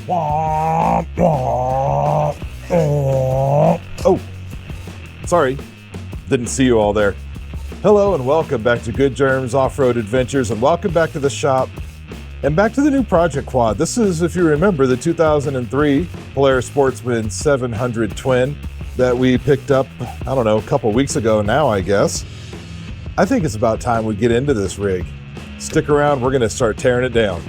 Oh, sorry. Didn't see you all there. Hello and welcome back to Good Germs Off-Road Adventures, and welcome back to the shop and back to the new project quad. This is, if you remember, the 2003 Polaris Sportsman 700 Twin that we picked up, I don't know, a couple weeks ago now, I guess. I think it's about time we get into this rig. Stick around, we're gonna start tearing it down.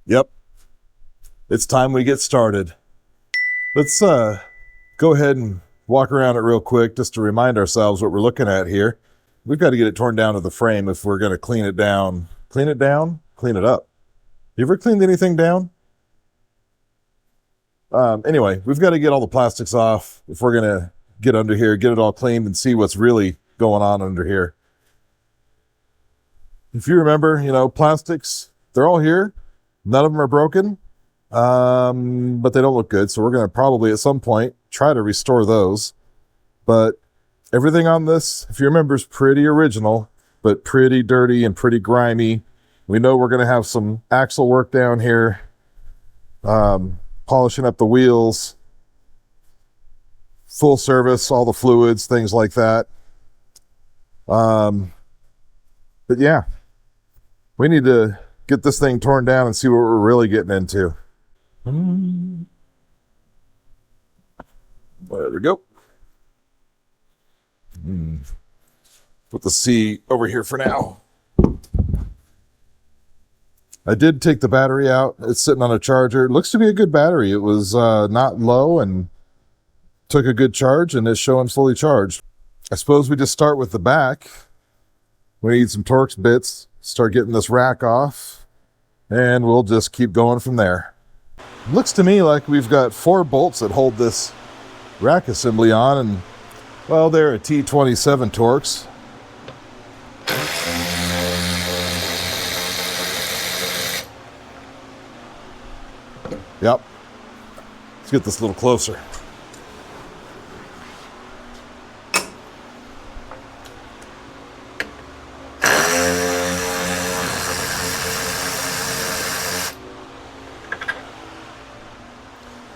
Yep, it's time we get started. Let's go ahead and walk around it real quick just to remind ourselves what we're looking at here. We've got to get it torn down to the frame if we're going to clean it down. Clean it down? Clean it up. You ever cleaned anything down? Anyway, we've got to get all the plastics off if we're going to get under here, get it all cleaned, and see what's really going on under here. If you remember, plastics, they're all here. None of them are broken, but they don't look good. So we're going to probably at some point try to restore those. But everything on this, if you remember, is pretty original, but pretty dirty and pretty grimy. We know we're going to have some axle work down here, polishing up the wheels, full service, all the fluids, things like that. But yeah, we need to get this thing torn down and see what we're really getting into. There we go. Put the C over here for now. I did take the battery out. It's sitting on a charger. It looks to be a good battery. It was not low and took a good charge, and it's showing fully charged. I suppose we just start with the back. We need some Torx bits. Start getting this rack off, and we'll just keep going from there. Looks to me like we've got 4 bolts that hold this rack assembly on, and well, they're a T27 Torx. Yep. Let's get this a little closer.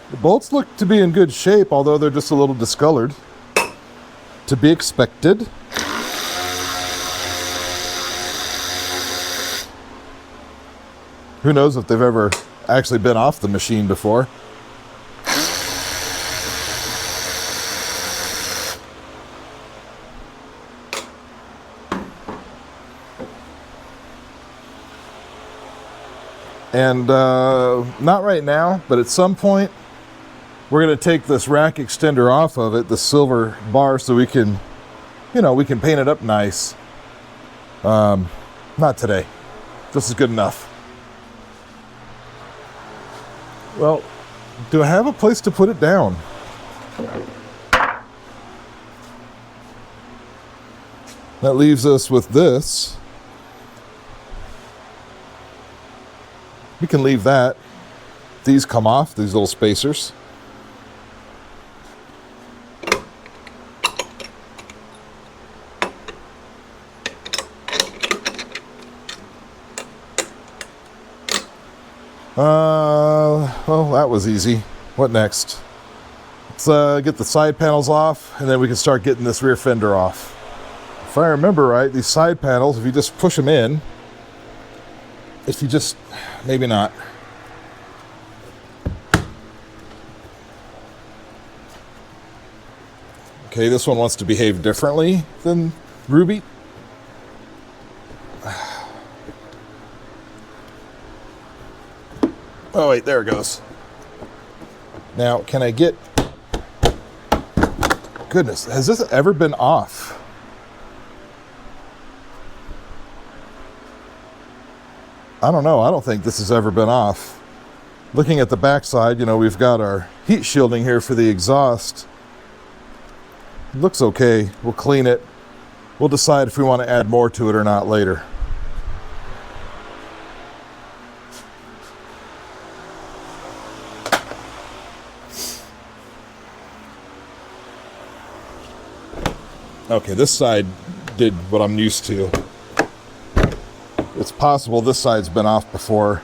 The bolts look to be in good shape, although they're just a little discolored. To be expected. Who knows if they've ever actually been off the machine before. And not right now, but at some point we're going to take this rack extender off of it, the silver bar, so we can, we can paint it up nice. Not today. This is good enough. Well, do I have a place to put it down? That leaves us with this. We can leave that. These come off, these little spacers. Well, that was easy. What next? Let's get the side panels off, and then we can start getting this rear fender off. If I remember right, these side panels, if you just push them in, maybe not. Okay, this one wants to behave differently than Ruby. Oh wait, there it goes. Now, can I get... Goodness, has this ever been off? I don't know. I don't think this has ever been off. Looking at the backside, we've got our heat shielding here for the exhaust. looks okay. We'll clean it. We'll decide if we want to add more to it or not later. Okay, this side did what I'm used to. It's possible this side's been off before.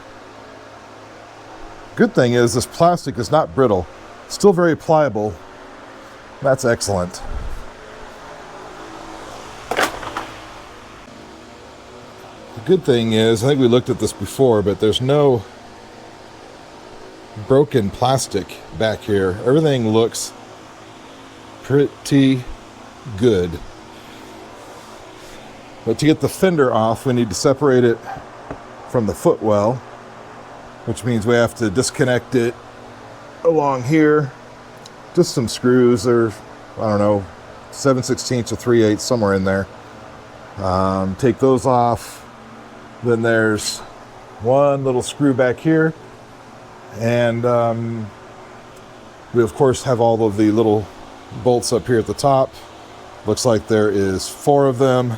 Good thing is this plastic is not brittle. It's still very pliable. That's excellent. The good thing is, I think we looked at this before, but there's no broken plastic back here. Everything looks pretty good. But to get the fender off, we need to separate it from the footwell, which means we have to disconnect it along here. Just some screws, or I don't know, 7/16 or 3/8, somewhere in there. Take those off. Then there's one little screw back here, and we of course have all of the little bolts up here at the top. Looks like there is 4 of them.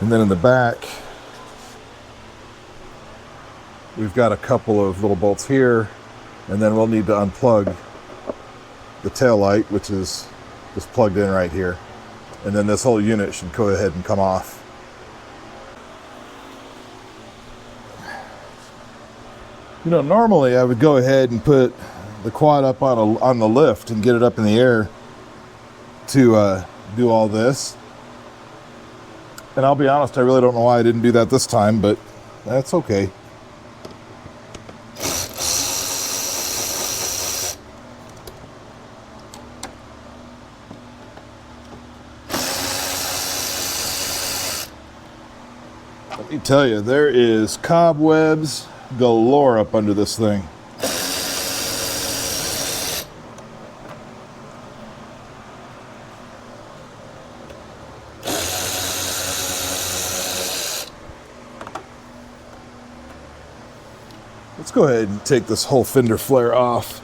And then in the back, we've got a couple of little bolts here, and then we'll need to unplug the tail light, which is just plugged in right here. And then this whole unit should go ahead and come off. You know, normally I would go ahead and put the quad up on the lift and get it up in the air to do all this. And I'll be honest, I really don't know why I didn't do that this time, but that's okay. Let me tell you, there is cobwebs galore up under this thing. Let's go ahead and take this whole fender flare off.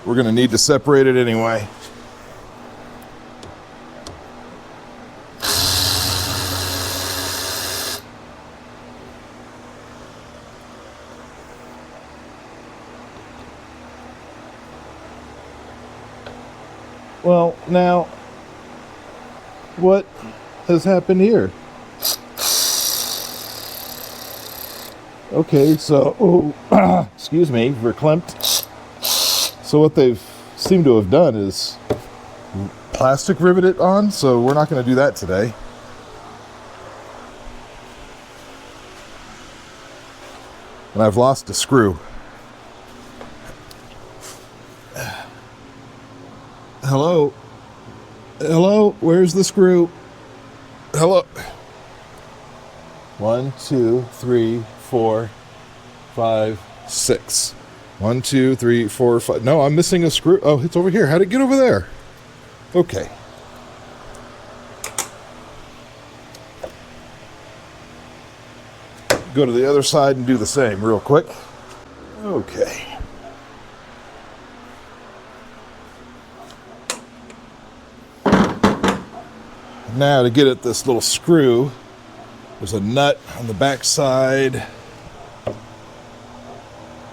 We're going to need to separate it anyway. Well, now, what has happened here? Okay, so, excuse me, verklempt. So what they've seemed to have done is plastic rivet it on, so we're not going to do that today. And I've lost a screw. Hello? Hello? Where's the screw? Hello? 1, 2, 3, 4, 5, 6. 1, 2, 3, 4, 5. No, I'm missing a screw. Oh, it's over here. How'd it get over there? Okay. Go to the other side and do the same real quick. Okay. Now to get at this little screw, there's a nut on the back side,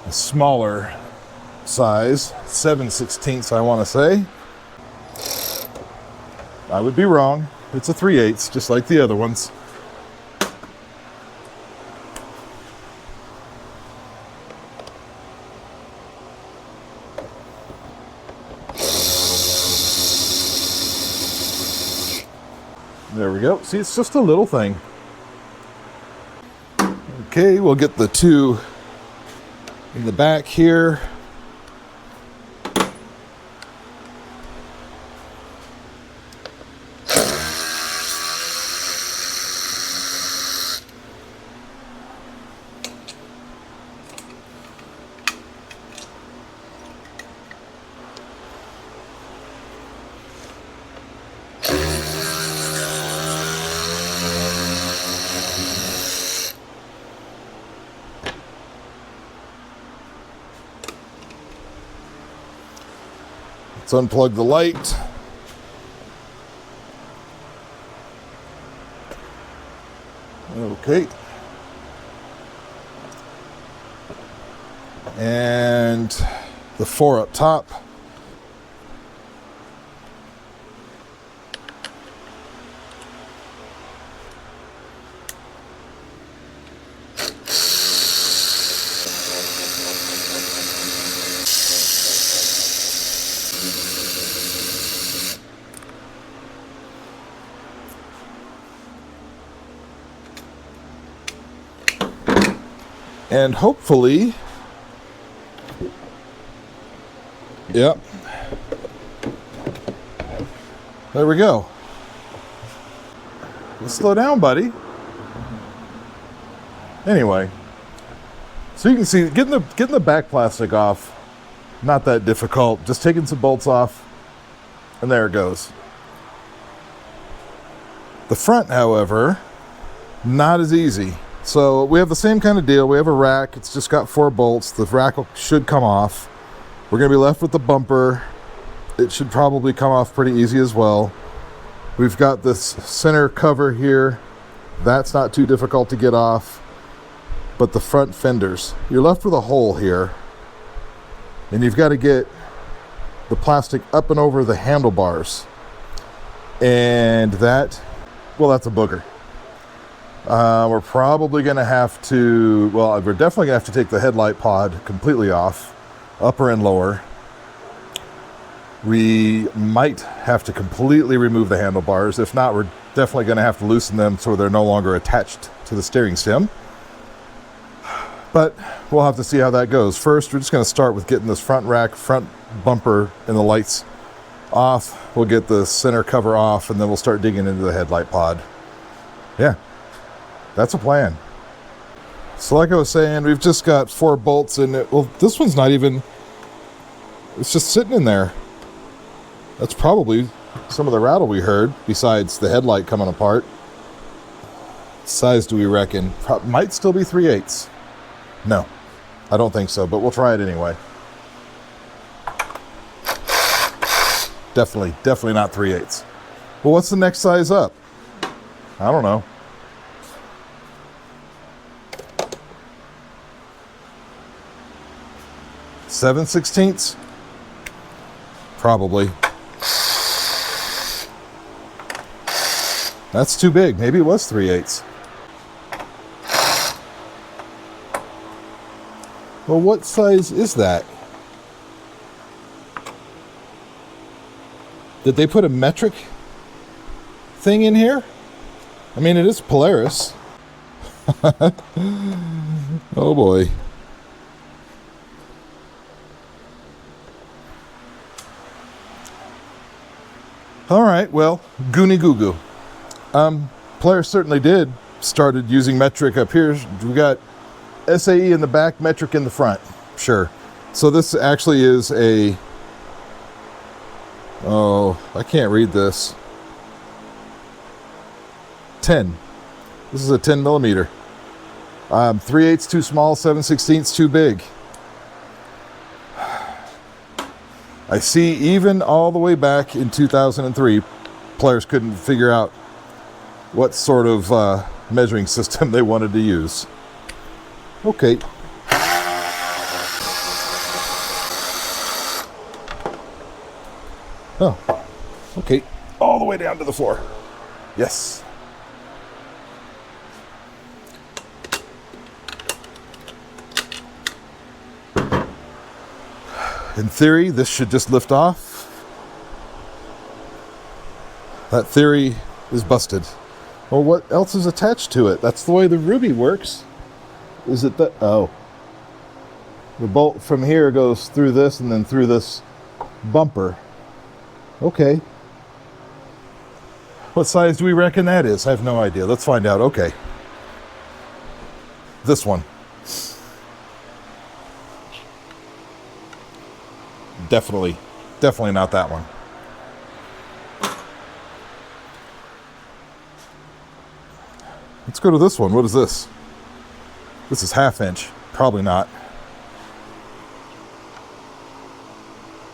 a smaller size, 7/16 I want to say. I would be wrong. It's a 3/8, just like the other ones. There we go. See, it's just a little thing. Okay, we'll get the 2 in the back here. Let's unplug the light. Okay. And the 4 up top. And hopefully, yep, there we go. Let's slow down, buddy. Anyway, so you can see getting the back plastic off, not that difficult. Just taking some bolts off, and there it goes. The front, however, not as easy. So we have the same kind of deal. We have a rack. It's just got 4 bolts. The rack should come off. We're going to be left with the bumper. It should probably come off pretty easy as well. We've got this center cover here. That's not too difficult to get off. But the front fenders, you're left with a hole here. And you've got to get the plastic up and over the handlebars. And that, well, that's a booger. We're probably going to have to, well, we're definitely going to have to take the headlight pod completely off, upper and lower. We might have to completely remove the handlebars. If not, we're definitely going to have to loosen them so they're no longer attached to the steering stem. But we'll have to see how that goes. First, we're just going to start with getting this front rack, front bumper, and the lights off. We'll get the center cover off, and then we'll start digging into the headlight pod. Yeah. That's a plan. So like I was saying, we've just got 4 bolts in it. Well, this one's not even, it's just sitting in there. That's probably some of the rattle we heard, besides the headlight coming apart. What size do we reckon? Might still be 3/8. No, I don't think so, but we'll try it anyway. Definitely not 3/8. Well, what's the next size up? I don't know. 7/16? Probably. That's too big. Maybe it was 3/8. Well, what size is that? Did they put a metric thing in here? I mean, it is Polaris. Oh boy. All right, well, goony goo goo. Polaris certainly did started using metric up here. We got SAE in the back, metric in the front. Sure. So this actually is a, oh, I can't read this. 10. This is a 10 millimeter. 3/8 too small, 7/16 too big. I see even all the way back in 2003, Polaris couldn't figure out what sort of measuring system they wanted to use. Okay. Oh, okay. All the way down to the floor. Yes. In theory, this should just lift off. That theory is busted. Well, what else is attached to it? That's the way the Ruby works. Is it that? Oh. The bolt from here goes through this and then through this bumper. Okay. What size do we reckon that is? I have no idea. Let's find out. Okay. This one. Definitely not that one. Let's go to this one. What is this? This is 1/2 inch. Probably not.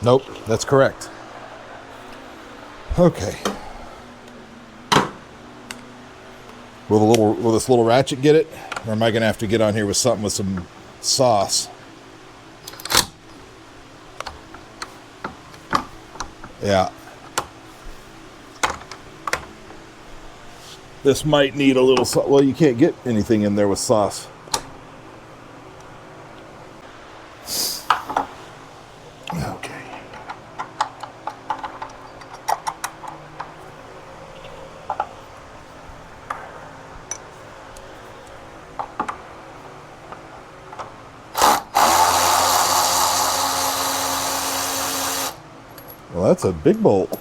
Nope, that's correct. Okay. Will this little ratchet get it? Or am I going to have to get on here with something with some sauce? Yeah. This might need a little sauce. Well, you can't get anything in there with sauce. Okay. Well, that's a big bolt.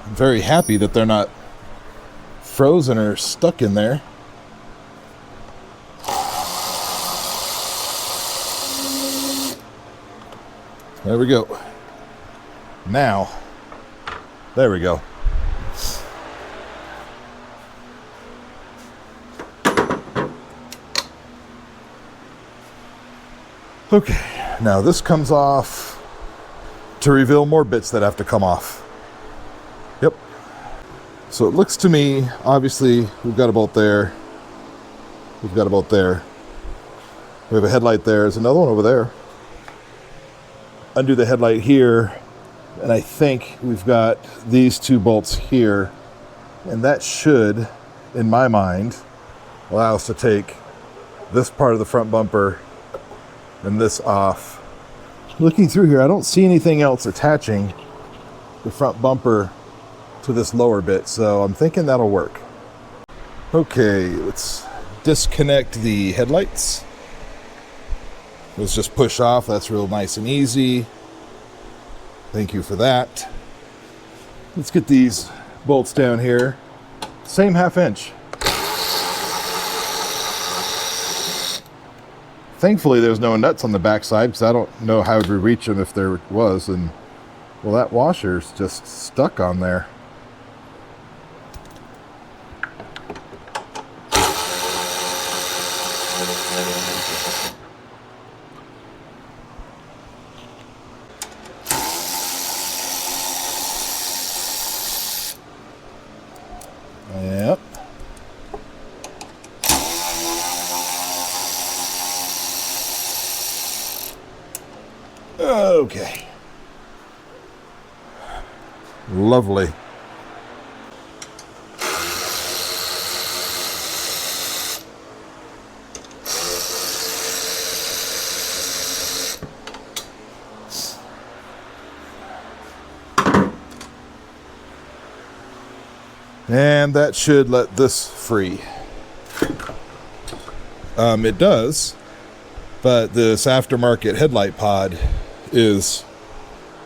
I'm very happy that they're not frozen or stuck in there. There we go. Now, there we go. Okay, now this comes off to reveal more bits that have to come off. Yep. So it looks to me, obviously, we've got a bolt there. We've got a bolt there. We have a headlight there. There's another one over there. Undo the headlight here, and I think we've got these two bolts here. And that should, in my mind, allow us to take this part of the front bumper and this off. Looking through here, I don't see anything else attaching the front bumper to this lower bit, so I'm thinking that'll work. Okay, let's disconnect the headlights. Let's just push off. That's real nice and easy. Thank you for that. Let's get these bolts down here. Same 1/2 inch. Thankfully, there's no nuts on the backside because I don't know how to reach them if there was. And well, that washer's just stuck on there. Yep. Okay. Lovely. And that should let this free. It does, but this aftermarket headlight pod is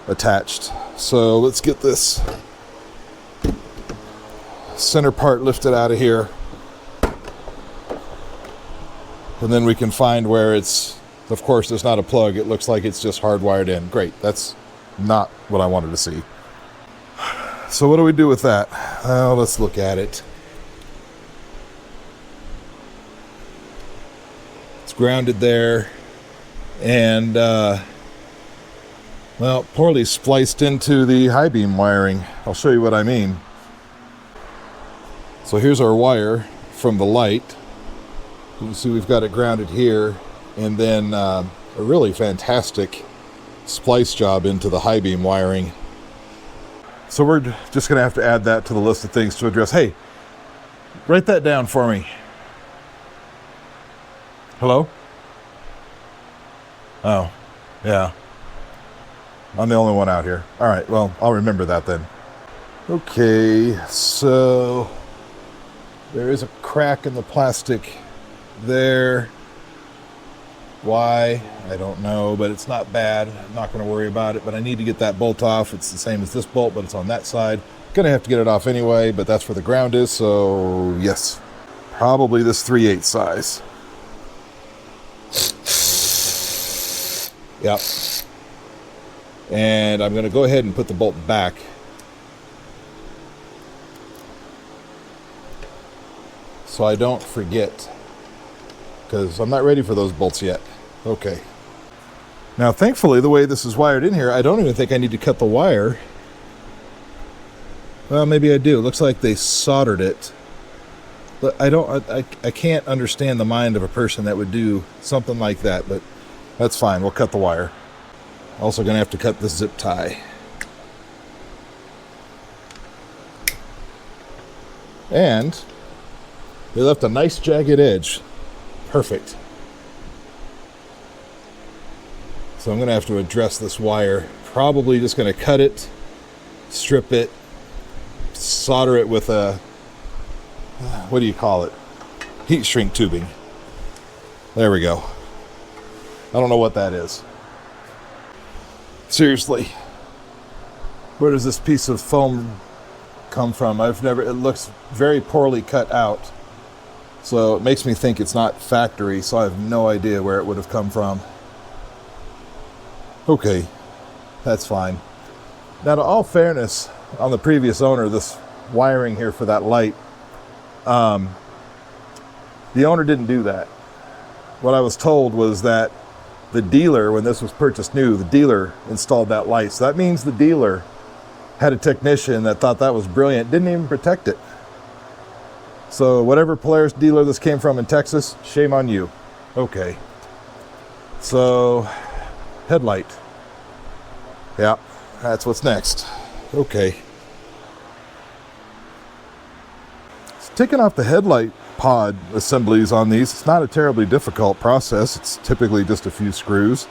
attached. So let's get this center part lifted out of here. And then we can find where it's, of course, there's not a plug. It looks like it's just hardwired in. Great. That's not what I wanted to see. So what do we do with that? Let's look at it. It's grounded there. And, well, poorly spliced into the high beam wiring. I'll show you what I mean. So here's our wire from the light. You can see we've got it grounded here. And then a really fantastic splice job into the high beam wiring. So we're just going to have to add that to the list of things to address. Hey, write that down for me. Hello? Oh, yeah. I'm the only one out here. All right, well, I'll remember that then. Okay, so there is a crack in the plastic there. Why? I don't know, but it's not bad. I'm not going to worry about it, but I need to get that bolt off. It's the same as this bolt, but it's on that side. Going to have to get it off anyway, but that's where the ground is, so yes. Probably this 3/8 size. Yep. And I'm going to go ahead and put the bolt back. so I don't forget, because I'm not ready for those bolts yet. Okay. Now, thankfully, the way this is wired in here, I don't even think I need to cut the wire. Well, maybe I do. Looks like they soldered it. But I can't understand the mind of a person that would do something like that, but that's fine. We'll cut the wire. Also going to have to cut this zip tie. And they left a nice jagged edge. Perfect. So I'm going to have to address this wire. Probably just going to cut it, strip it, solder it with a, what do you call it? Heat shrink tubing. There we go. I don't know what that is. Seriously. Where does this piece of foam come from? It looks very poorly cut out. So it makes me think it's not factory, so I have no idea where it would have come from. Okay, that's fine. Now, to all fairness, on the previous owner, this wiring here for that light, the owner didn't do that. What I was told was that the dealer, when this was purchased new, the dealer installed that light. So that means the dealer had a technician that thought that was brilliant, didn't even protect it. So whatever Polaris dealer this came from in Texas, shame on you. Okay. So, headlight. Yeah, that's what's next. Okay. So taking off the headlight pod assemblies on these, it's not a terribly difficult process. It's typically just a few screws.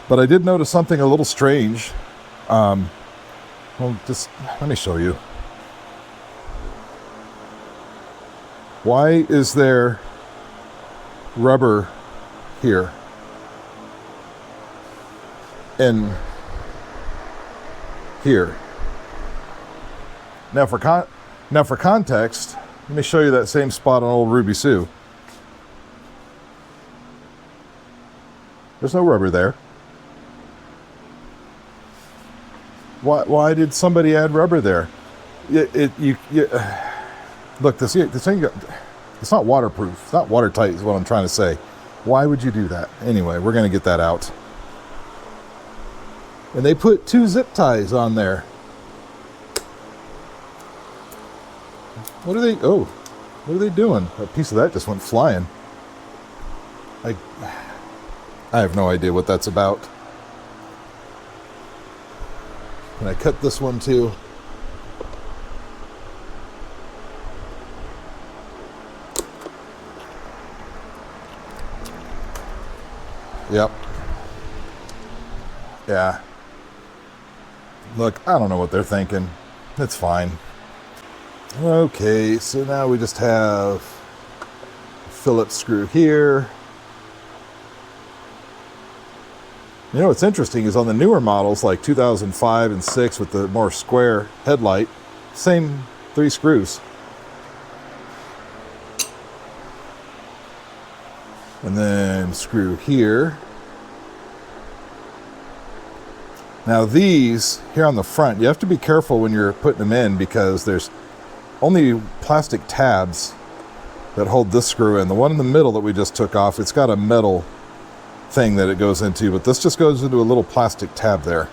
But I did notice something a little strange. Well, just let me show you. Why is there rubber here? And here. Now for context, let me show you that same spot on old Ruby Sue. There's no rubber there. Why did somebody add rubber there? Look, this thing, it's not waterproof. It's not watertight is what I'm trying to say. Why would you do that? Anyway, we're going to get that out. And they put 2 zip ties on there. What are they doing? A piece of that just went flying. I have no idea what that's about. Can I cut this one too? Yep. Yeah. Look, I don't know what they're thinking. It's fine. Okay, so now we just have a Phillips screw here. You know what's interesting is on the newer models like 2005 and 6 with the more square headlight, same 3 screws. And then screw here. Now these here on the front, you have to be careful when you're putting them in because there's only plastic tabs that hold this screw in. The one in the middle that we just took off, it's got a metal thing that it goes into, but this just goes into a little plastic tab there.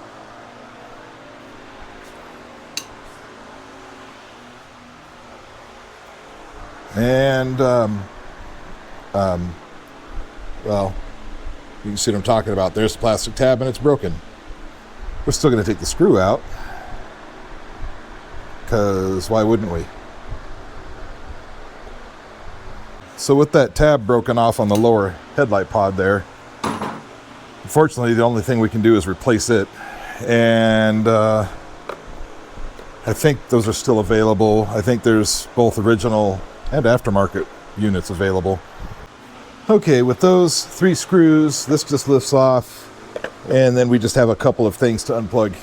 And well, you can see what I'm talking about. There's the plastic tab and it's broken. We're still going to take the screw out because why wouldn't we? So with that tab broken off on the lower headlight pod there, unfortunately the only thing we can do is replace it. And I think those are still available. I think there's both original and aftermarket units available. Okay, with those 3 screws, this just lifts off, and then we just have a couple of things to unplug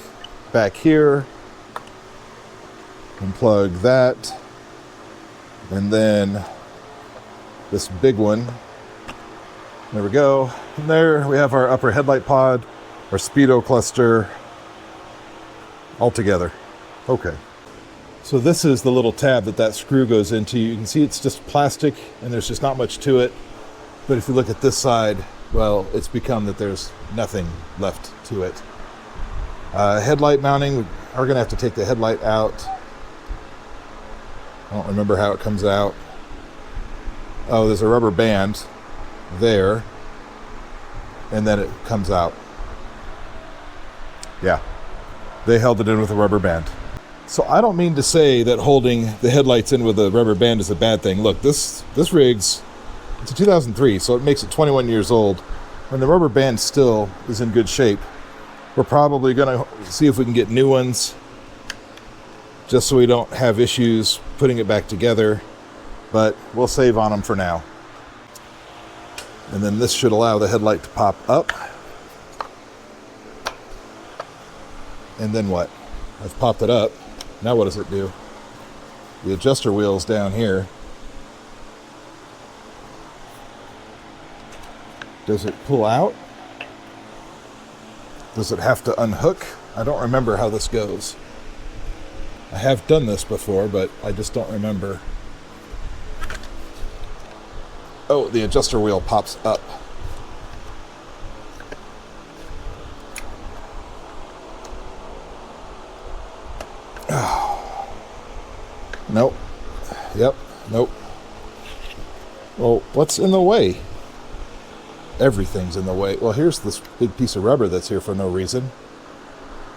back here. Unplug that, and then this big one. There we go. And there we have our upper headlight pod, our speedo cluster, all together. Okay. So this is the little tab that screw goes into. You can see it's just plastic and there's just not much to it. But if you look at this side, well, it's become that there's nothing left to it. Headlight mounting, we're gonna have to take the headlight out. I don't remember how it comes out. Oh, there's a rubber band there, and then it comes out. Yeah, they held it in with a rubber band. So I don't mean to say that holding the headlights in with a rubber band is a bad thing. Look, this rig's, it's a 2003, so it makes it 21 years old. And the rubber band still is in good shape. We're probably gonna see if we can get new ones, just so we don't have issues putting it back together, but we'll save on them for now. And then this should allow the headlight to pop up. And then what? I've popped it up. Now what does it do? The adjuster wheel's down here. Does it pull out? Does it have to unhook? I don't remember how this goes. I have done this before, but I just don't remember. Oh, the adjuster wheel pops up. Nope. Yep. Nope. Well, what's in the way? Everything's in the way. Well, here's this big piece of rubber that's here for no reason.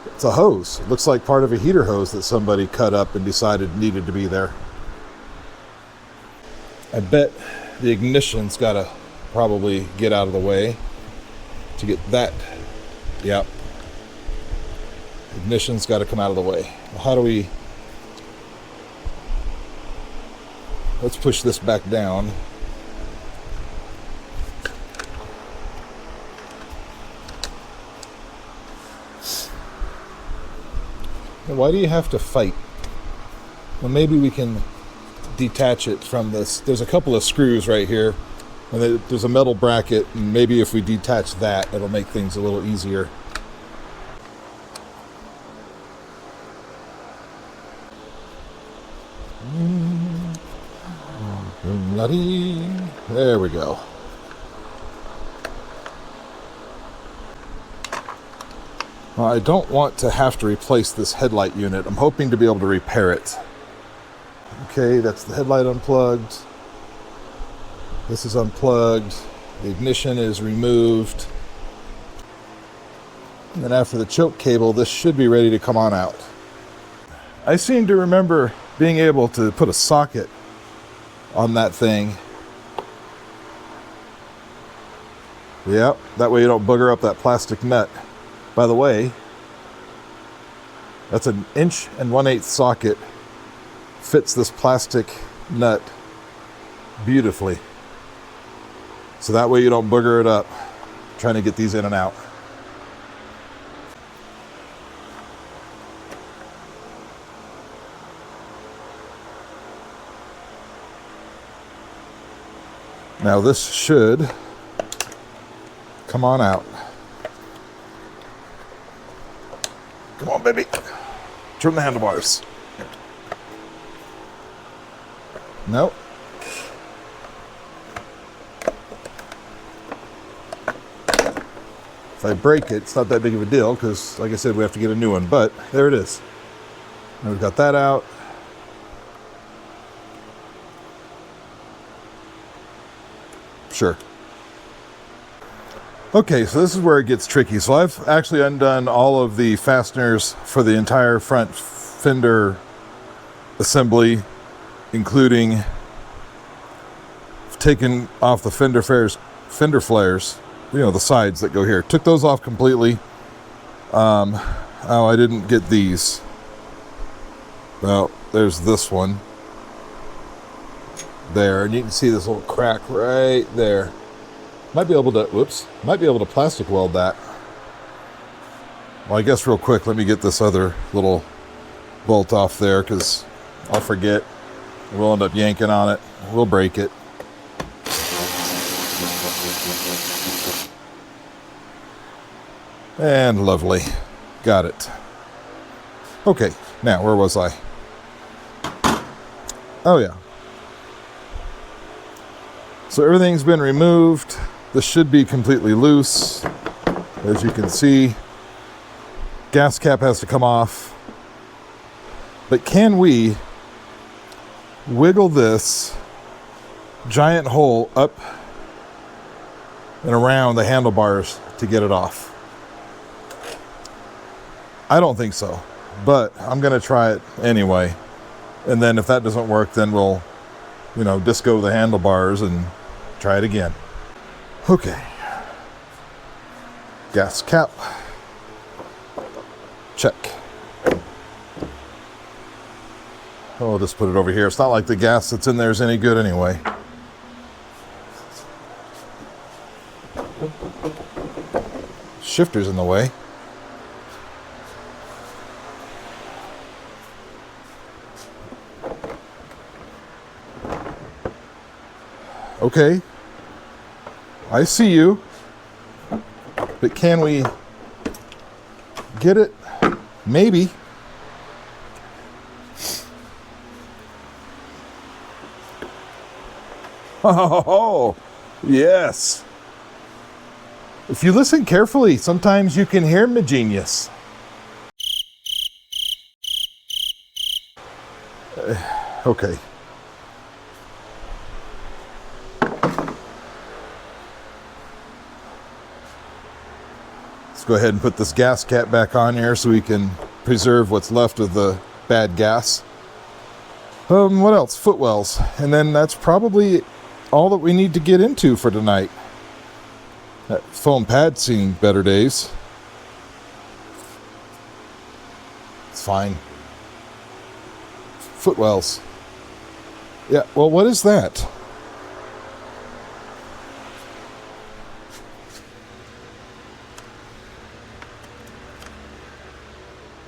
It's a hose. It looks like part of a heater hose that somebody cut up and decided needed to be there. I bet the ignition's got to probably get out of the way to get that. Yep. Ignition's got to come out of the way. Well, how do we... Let's push this back down. Why do you have to fight? Well, maybe we can detach it from this. There's a couple of screws right here, and there's a metal bracket, and maybe if we detach that, it'll make things a little easier. There we go. Well, I don't want to have to replace this headlight unit. I'm hoping to be able to repair it. Okay, that's the headlight unplugged. This is unplugged. The ignition is removed. And then after the choke cable, this should be ready to come on out. I seem to remember being able to put a socket on that thing. Yep, that way you don't booger up that plastic nut. By the way, that's an 1 1/8" socket. Fits this plastic nut beautifully. So that way you don't booger it up trying to get these in and out. Now this should come on out. Come on, baby. Turn the handlebars. Nope. If I break it, it's not that big of a deal because, like I said, we have to get a new one. But there it is. Now we've got that out. Sure. Okay, so this is where it gets tricky. So I've actually undone all of the fasteners for the entire front fender assembly, including taking off the fender flares, you know, the sides that go here. Took those off completely. Oh, I didn't get these. Well, there's this one there, and you can see this little crack right there. Might be able to plastic weld that. Well, I guess real quick, let me get this other little bolt off there because I'll forget. We'll end up yanking on it. We'll break it. And lovely. Got it. Okay, now where was I? Oh yeah. So everything's been removed. This should be completely loose. As you can see, gas cap has to come off. But can we wiggle this giant hole up and around the handlebars to get it off? I don't think so, but I'm going to try it anyway. And then if that doesn't work, then we'll, disco the handlebars and try it again. Okay. Gas cap. Check. I'll just put it over here. It's not like the gas that's in there is any good anyway. Shifter's in the way. Okay. I see you. But can we get it? Maybe. Oh, yes. If you listen carefully, sometimes you can hear my genius. Okay. Let's go ahead and put this gas cap back on here so we can preserve what's left of the bad gas. What else? Footwells. And then that's probably all that we need to get into for tonight. That foam pad's seen better days. It's fine. Footwells. Yeah, well, what is that?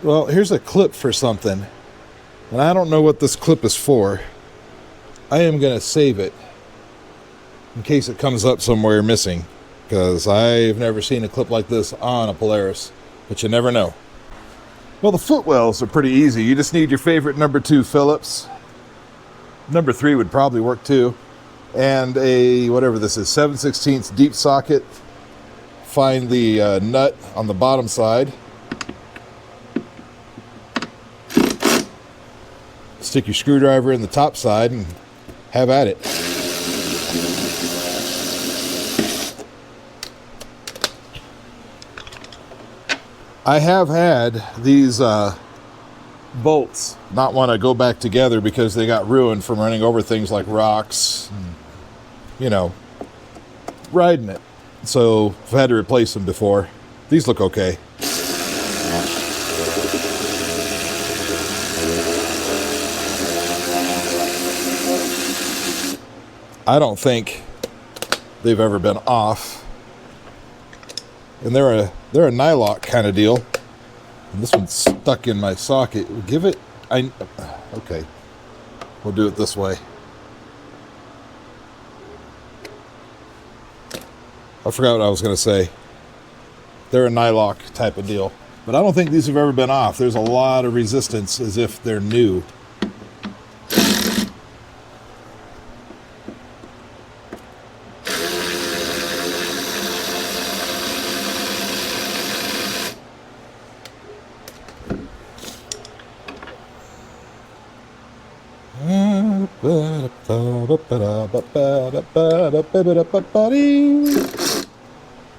Well, here's a clip for something. And I don't know what this clip is for. I am going to save it in case it comes up somewhere missing, because I've never seen a clip like this on a Polaris, but you never know. Well, the footwells are pretty easy. You just need your favorite number 2 Phillips. Number 3 would probably work too. And a, whatever this is, 7/16 deep socket. Find the nut on the bottom side. Stick your screwdriver in the top side and have at it. I have had these bolts not want to go back together because they got ruined from running over things like rocks and, riding it. So I've had to replace them before. These look okay. I don't think they've ever been off. And they're a nylock kind of deal. And this one's stuck in my socket. Give it, okay. We'll do it this way. I forgot what I was going to say. They're a nylock type of deal. But I don't think these have ever been off. There's a lot of resistance as if they're new.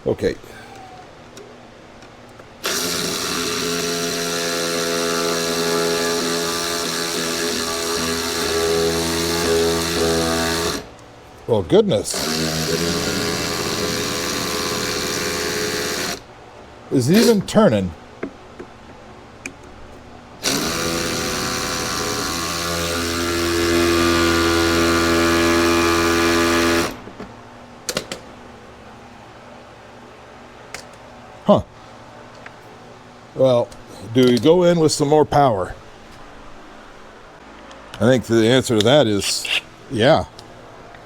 Okay. Well, goodness. Is it even turning? Huh. Well, do we go in with some more power? I think the answer to that is, yeah.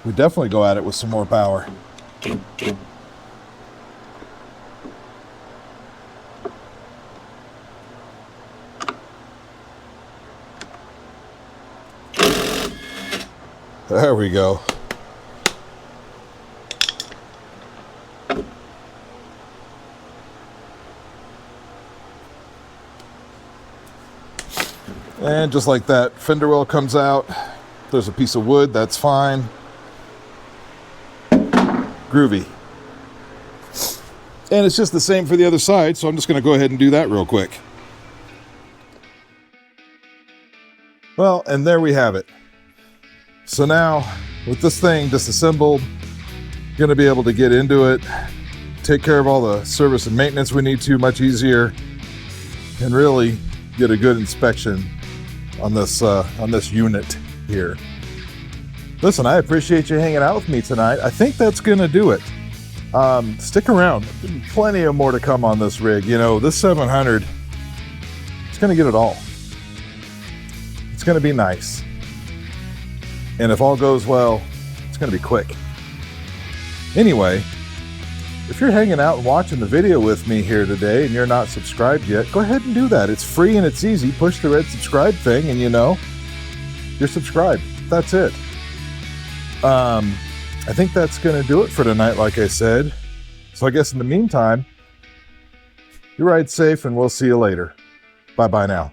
We definitely go at it with some more power. There we go. And just like that, fender well comes out. There's a piece of wood, that's fine. Groovy. And it's just the same for the other side, so I'm just going to go ahead and do that real quick. Well, and there we have it. So now, with this thing disassembled, going to be able to get into it, take care of all the service and maintenance we need to much easier, and really get a good inspection on this unit here. Listen, I appreciate you hanging out with me tonight. I think that's going to do it. Stick around. Plenty of more to come on this rig. You know, this 700, it's going to get it all. It's going to be nice. And if all goes well, it's going to be quick. Anyway, if you're hanging out and watching the video with me here today and you're not subscribed yet, go ahead and do that. It's free and it's easy. Push the red subscribe thing and you know, you're subscribed. That's it. I think that's going to do it for tonight, like I said. So I guess in the meantime, you ride safe and we'll see you later. Bye-bye now.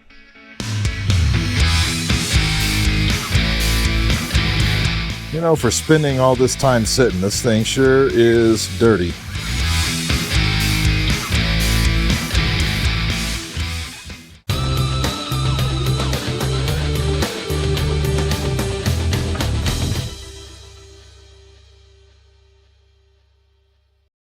You know, for spending all this time sitting, this thing sure is dirty.